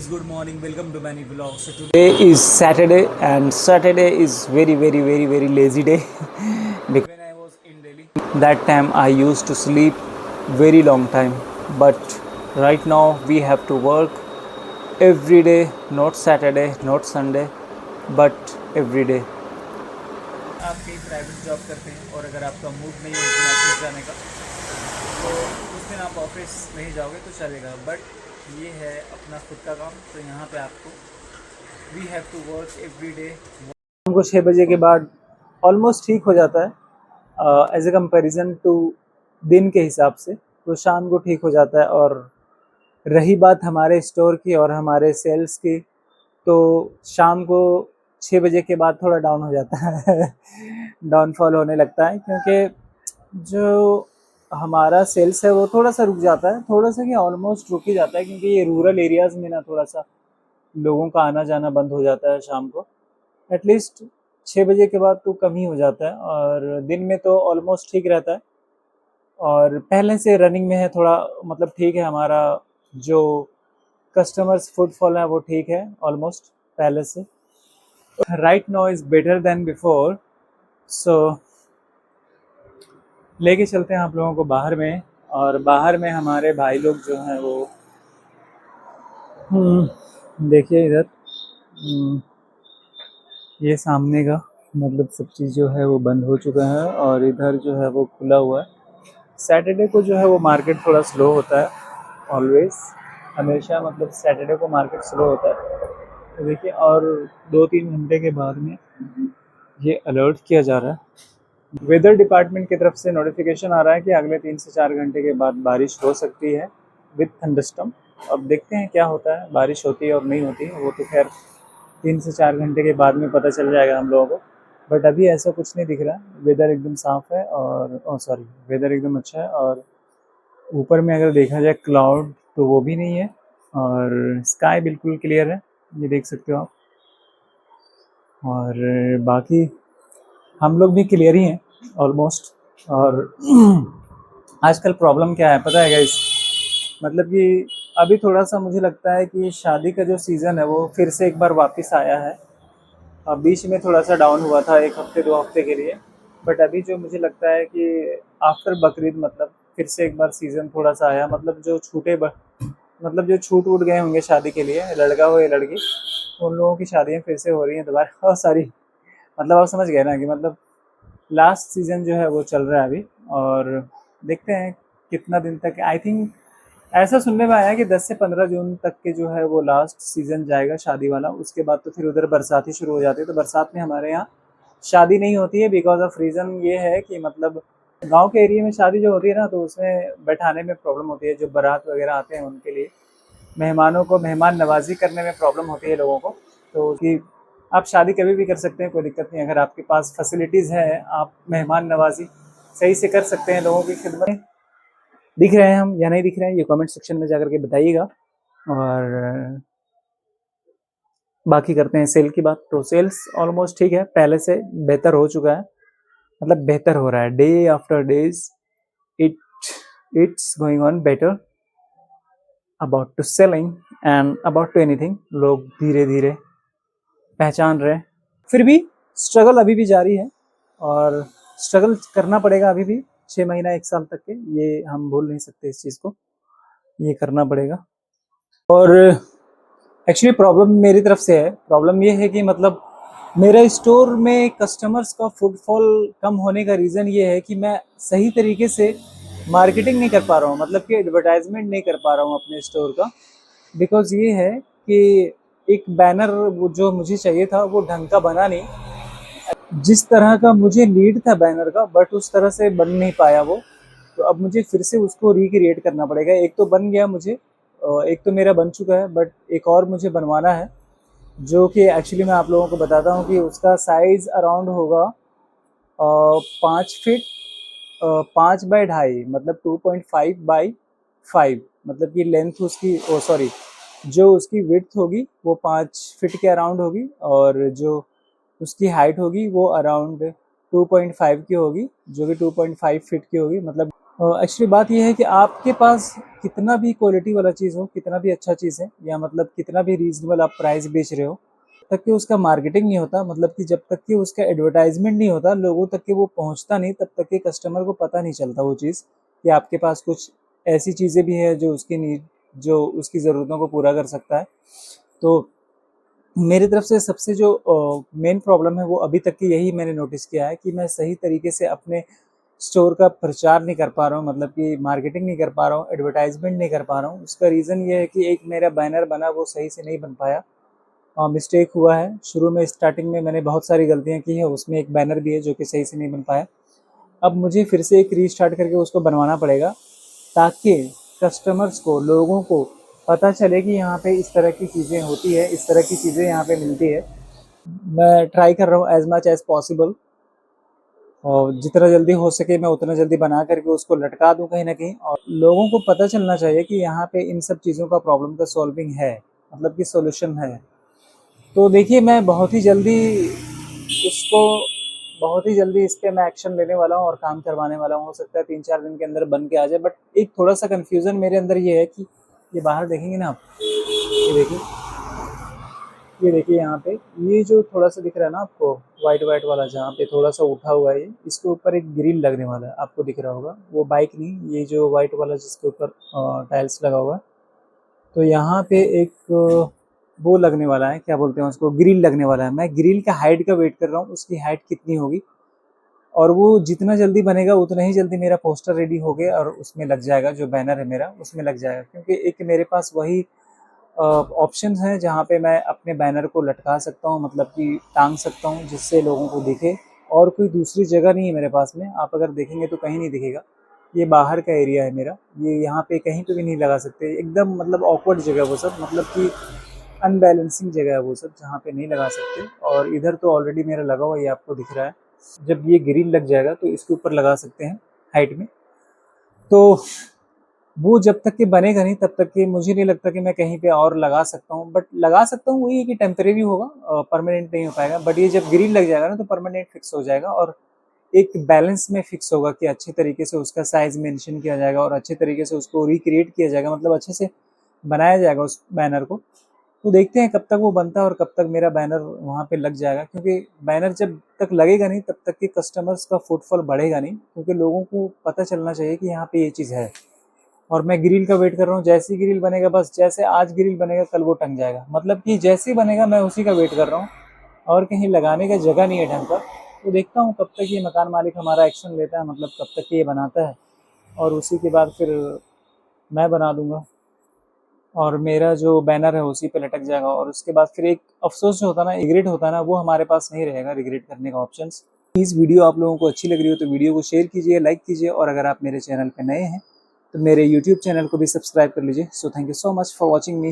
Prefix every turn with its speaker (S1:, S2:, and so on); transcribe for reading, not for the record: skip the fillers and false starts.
S1: guys, good morning. Welcome to Many Vlogs. So today is Saturday, and Saturday is very lazy day. Because when I was in Delhi, that time I used to sleep very long time. But right now we have to work every day, not Saturday, not Sunday, but every day. आप कहीं private job करते हैं और अगर आपका mood नहीं है उस दिन ऑफिस जाने का, तो उस दिन आप ऑफिस नहीं जाओगे तो चलेगा। बट ये है अपना खुद का काम, तो यहाँ पे आपको we have to work every day. हमको 6 बजे के बाद ऑलमोस्ट ठीक हो जाता है एज ए कंपेरिजन टू दिन के हिसाब से, तो शाम को ठीक हो जाता है। और रही बात हमारे स्टोर की और हमारे सेल्स की, तो शाम को 6 बजे के बाद थोड़ा डाउन हो जाता है डाउनफॉल होने लगता है, क्योंकि जो हमारा सेल्स है वो थोड़ा सा रुक जाता है, थोड़ा सा क्या ऑलमोस्ट रुक ही जाता है, क्योंकि ये रूरल एरियाज़ में ना थोड़ा सा लोगों का आना जाना बंद हो जाता है शाम को। एटलीस्ट 6 बजे के बाद तो कम ही हो जाता है, और दिन में तो ऑलमोस्ट ठीक रहता है। और पहले से रनिंग में है थोड़ा, मतलब ठीक है, हमारा जो कस्टमर्स फुटफॉल है वो ठीक है ऑलमोस्ट पहले से। Right now is better than before, so लेके चलते हैं आप लोगों को बाहर में। और बाहर में हमारे भाई लोग जो हैं वो देखिए इधर, ये सामने का मतलब सब चीज़ जो है वो बंद हो चुका है, और इधर जो है वो खुला हुआ है। सैटरडे को जो है वो मार्केट थोड़ा स्लो होता है, ऑलवेज, हमेशा, मतलब सैटरडे को मार्केट स्लो होता है। तो देखिए, और 2-3 घंटे के बाद में ये अलर्ट किया जा रहा है। वेदर डिपार्टमेंट की तरफ से नोटिफिकेशन आ रहा है कि अगले 3 से 4 घंटे के बाद बारिश हो सकती है विद थंडरस्टॉर्म। अब देखते हैं क्या होता है, बारिश होती है और नहीं होती है वो तो खैर 3 से 4 घंटे के बाद में पता चल जाएगा हम लोगों को। बट अभी ऐसा कुछ नहीं दिख रहा, वेदर एकदम साफ़ है, और सॉरी, वेदर एकदम अच्छा है। और ऊपर में अगर देखा जाए क्लाउड तो वो भी नहीं है, और स्काई बिल्कुल क्लियर है, ये देख सकते हो आप। और बाकी हम लोग भी क्लियर ही हैं ऑलमोस्ट। और आजकल प्रॉब्लम क्या है पता है गाइस, मतलब कि अभी थोड़ा सा मुझे लगता है कि शादी का जो सीज़न है वो फिर से एक बार वापस आया है। अब बीच में थोड़ा सा डाउन हुआ था 1 हफ्ते 2 हफ्ते के लिए, बट अभी जो मुझे लगता है कि आफ्टर बकरीद मतलब फिर से एक बार सीज़न थोड़ा सा आया। मतलब जो मतलब जो छूट वूट गए होंगे शादी के लिए, लड़का हो या लड़की, उन लोगों की शादियाँ फिर से हो रही हैं दोबारा। सारी, मतलब आप समझ गए ना कि मतलब लास्ट सीज़न जो है वो चल रहा है अभी। और देखते हैं कितना दिन तक। आई थिंक ऐसा सुनने में आया कि 10 से 15 जून तक के जो है वो लास्ट सीज़न जाएगा शादी वाला। उसके बाद तो फिर उधर बरसात ही शुरू हो जाती है, तो बरसात में हमारे यहाँ शादी नहीं होती है। बिकॉज ऑफ रीज़न ये है कि मतलब गांव के एरिया में शादी जो होती है ना, तो उसमें बैठाने में प्रॉब्लम होती है। जो बारात वगैरह आते हैं उनके लिए, मेहमानों को मेहमान नवाजी करने में प्रॉब्लम होती है लोगों को। तो कि आप शादी कभी भी कर सकते हैं, कोई दिक्कत नहीं। अगर आपके पास फैसिलिटीज़ हैं, आप मेहमान नवाजी सही से कर सकते हैं, लोगों की खिदमत। दिख रहे हैं हम या नहीं दिख रहे हैं, ये कमेंट सेक्शन में जाकर के बताइएगा। और बाकी करते हैं सेल की बात। तो सेल्स ऑलमोस्ट ठीक है, पहले से बेहतर हो चुका है, मतलब बेहतर हो रहा है day after days. It it's going on better about to selling and about to anything. लोग धीरे धीरे पहचान रहे हैं। फिर भी स्ट्रगल अभी भी जारी है, और स्ट्रगल करना पड़ेगा अभी भी 6 महीना 1 साल तक के, ये हम भूल नहीं सकते इस चीज़ को, ये करना पड़ेगा। और एक्चुअली प्रॉब्लम मेरी तरफ से है। प्रॉब्लम ये है कि मतलब मेरे स्टोर में कस्टमर्स का फुटफॉल कम होने का रीज़न ये है कि मैं सही तरीके से मार्केटिंग नहीं कर पा रहा हूँ, मतलब कि एडवर्टाइजमेंट नहीं कर पा रहा हूँ अपने स्टोर का। बिकॉज़ ये है कि एक बैनर वो जो मुझे चाहिए था वो ढंग का बना नहीं, जिस तरह का मुझे नीड था बैनर का, बट उस तरह से बन नहीं पाया वो। तो अब मुझे फिर से उसको रिक्रिएट करना पड़ेगा। एक तो बन गया मुझे, एक तो मेरा बन चुका है, बट एक और मुझे बनवाना है, जो कि एक्चुअली मैं आप लोगों को बताता हूँ कि उसका साइज़ अराउंड होगा 5 फीट 5 बाई 2.5, मतलब 2.5 बाई 5, मतलब कि लेंथ उसकी, ओ सॉरी, जो उसकी विड्थ होगी वो 5 फीट के अराउंड होगी, और जो उसकी हाइट होगी वो अराउंड 2.5 की होगी, जो कि 2.5 फीट की होगी। मतलब एक्चुअली बात ये है कि आपके पास कितना भी क्वालिटी वाला चीज़ हो, कितना भी अच्छा चीज़ है, या मतलब कितना भी रीजनेबल आप प्राइस बेच रहे हो, तक कि उसका मार्केटिंग नहीं होता, मतलब कि जब तक कि उसका एडवर्टाइजमेंट नहीं होता, लोगों तक कि वो पहुंचता नहीं, तब तक कि कस्टमर को पता नहीं चलता वो चीज़ कि आपके पास कुछ ऐसी चीज़ें भी है जो उसकी नीड, जो उसकी ज़रूरतों को पूरा कर सकता है। तो मेरी तरफ से सबसे जो मेन प्रॉब्लम है वो अभी तक की यही मैंने नोटिस किया है कि मैं सही तरीके से अपने स्टोर का प्रचार नहीं कर पा रहा हूँ, मतलब कि मार्केटिंग नहीं कर पा रहा हूँ, एडवर्टाइजमेंट नहीं कर पा रहा हूँ। उसका रीज़न ये है कि एक मेरा बैनर बना वो सही से नहीं बन पाया, मिस्टेक हुआ है। शुरू में स्टार्टिंग में मैंने बहुत सारी गलतियाँ की हैं, उसमें एक बैनर भी है जो कि सही से नहीं बन पाया। अब मुझे फिर से एक रीस्टार्ट करके उसको बनवाना पड़ेगा, ताकि कस्टमर्स को, लोगों को पता चले कि यहाँ पे इस तरह की चीज़ें होती है, इस तरह की चीज़ें यहाँ पे मिलती है। मैं ट्राई कर रहा हूँ एज मच एज पॉसिबल, और जितना जल्दी हो सके मैं उतना जल्दी बना करके उसको लटका दूं कहीं ना कहीं, और लोगों को पता चलना चाहिए कि यहाँ पे इन सब चीज़ों का प्रॉब्लम का सॉल्विंग है, मतलब कि सॉल्यूशन है। तो देखिए, मैं बहुत ही जल्दी इसको, बहुत ही जल्दी इस पे मैं एक्शन लेने वाला हूँ और काम करवाने वाला हूँ। हो सकता है 3-4 दिन के अंदर बन के आ जाए, बट एक थोड़ा सा कन्फ्यूज़न मेरे अंदर ये है कि ये बाहर देखेंगे ना आप, ये देखिए, ये देखिए यहाँ पे, ये जो थोड़ा सा दिख रहा है ना आपको, वाइट वाइट वाला जहाँ पे थोड़ा सा उठा हुआ है, ये इसके ऊपर एक ग्रिल लगने वाला है, आपको दिख रहा होगा। वो बाइक नहीं, ये जो वाइट वाला जिसके ऊपर टाइल्स लगा हुआ है, तो यहाँ पे एक वो लगने वाला है, क्या बोलते हैं उसको, ग्रिल लगने वाला है। मैं ग्रिल का हाइट का वेट कर रहा हूँ, उसकी हाइट कितनी होगी, और वो जितना जल्दी बनेगा उतना ही जल्दी मेरा पोस्टर रेडी हो गया और उसमें लग जाएगा, जो बैनर है मेरा उसमें लग जाएगा। क्योंकि एक मेरे पास वही ऑप्शंस हैं जहाँ पे मैं अपने बैनर को लटका सकता हूँ, मतलब कि टांग सकता हूँ जिससे लोगों को दिखे। और कोई दूसरी जगह नहीं है मेरे पास में, आप अगर देखेंगे तो कहीं नहीं दिखेगा। ये बाहर का एरिया है मेरा, ये यहाँ पे कहीं पे भी नहीं लगा सकते, एकदम मतलब ऑकवर्ड जगह वो सब, मतलब कि अनबैलेंसिंग जगह है वो सब, जहाँ पे नहीं लगा सकते। और इधर तो ऑलरेडी मेरा लगा हुआ, ये आपको दिख रहा है। जब ये ग्रिल लग जाएगा तो इसके ऊपर लगा सकते हैं हाइट में। तो वो जब तक कि बनेगा नहीं तब तक कि मुझे नहीं लगता कि मैं कहीं पे और लगा सकता हूँ। बट लगा सकता हूँ, वही है कि टेम्परेरी होगा, परमानेंट नहीं हो पाएगा। बट ये जब ग्रिल लग जाएगा ना तो परमानेंट फिक्स हो जाएगा, और एक बैलेंस में फिक्स होगा कि अच्छे तरीके से उसका साइज मेंशन किया जाएगा और अच्छे तरीके से उसको रिक्रिएट किया जाएगा, मतलब अच्छे से बनाया जाएगा उस बैनर को। तो देखते हैं कब तक वो बनता है और कब तक मेरा बैनर वहाँ पे लग जाएगा। क्योंकि बैनर जब तक लगेगा नहीं तब तक कि कस्टमर्स का फुटफॉल बढ़ेगा नहीं, क्योंकि लोगों को पता चलना चाहिए कि यहाँ पे ये चीज़ है। और मैं ग्रिल का वेट कर रहा हूँ, जैसे ही ग्रिल बनेगा, बस जैसे आज ग्रिल बनेगा कल वो टंग जाएगा, मतलब कि जैसे ही बनेगा मैं उसी का वेट कर रहा हूँ, और कहीं लगाने का जगह नहीं है ढंग का। तो देखता हूँ कब तक ये मकान मालिक हमारा एक्शन लेता है, मतलब कब तक ये बनाता है, और उसी के बाद फिर मैं बना दूंगा और मेरा जो बैनर है उसी पे लटक जाएगा। और उसके बाद फिर एक अफसोस जो होता है ना, रिग्रेट होता है ना, वो हमारे पास नहीं रहेगा रिग्रेट करने का ऑप्शन। प्लीज़ वीडियो आप लोगों को अच्छी लग रही हो तो वीडियो को शेयर कीजिए, लाइक कीजिए, और अगर आप मेरे चैनल पे नए हैं तो मेरे यूट्यूब चैनल को भी सब्सक्राइब कर लीजिए। So thank you so much for watching me.